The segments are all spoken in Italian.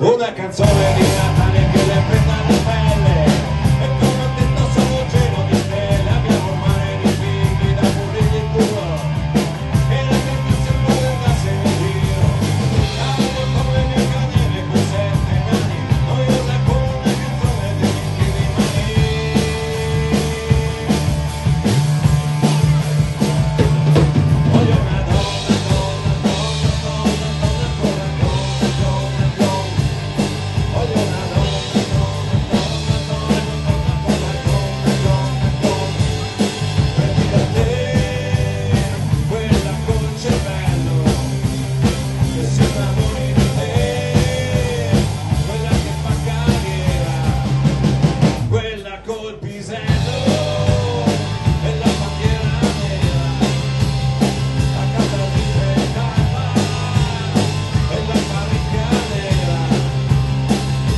Una canzone di Natale che le prenda la pelle e come ho detto sono cielo di stelle, abbiamo un mare di figli da pulire il culo e la gente si muove da sé in giro. Cambio come i miei cani con 7 nani, noiosa come una canzone di Nicky di Mani. Voglio una donna, donna, donna, donna, donna, ancora donna, donna, donna. Voglio una donna, donna, donna, donna, donna, donna, donna, donna. Prendi da te quella col cervello che si innamori di te, quella che fa carriera, quella col pisello e la bandiera nera, a casa di Petala e la parricchia nera,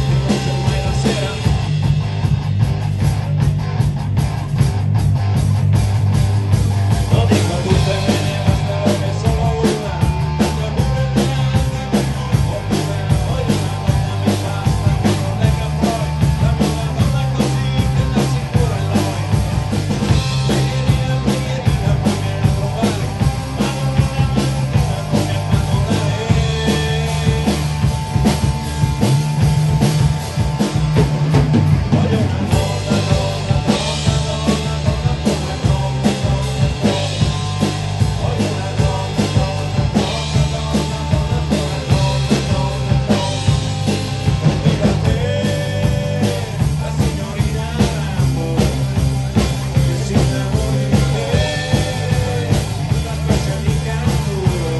che non c'è mai la sera. Lo dico a tutte, me ne bastano che solo una, tanto pure le altre che non le può più bene. Voglio una donna, mi basta, che non lega poi, dammi una donna così che la sicura è lei. Pregherina, pregherina, fammela trovare, ma non una mattina come a Madonnare. Voglio una donna, donna, donna, donna, donna, donna, donna, donna, donna. Voglio una donna, donna, donna, donna, donna, donna, donna, donna, donna. Prendi da te la signorina Rambo, che si innamori di te, una specie di canguro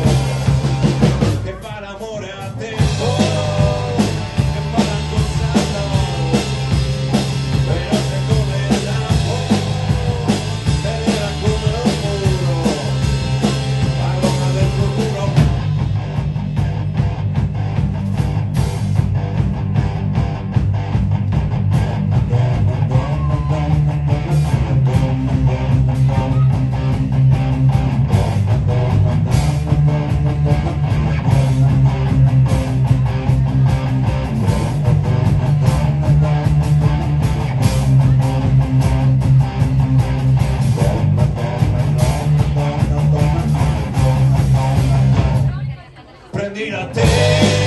che fa l'amore a tempo, che fa la corsa all'uomo, veloce come il lampo, tenera come un muro, padrona del futuro. Prendi da te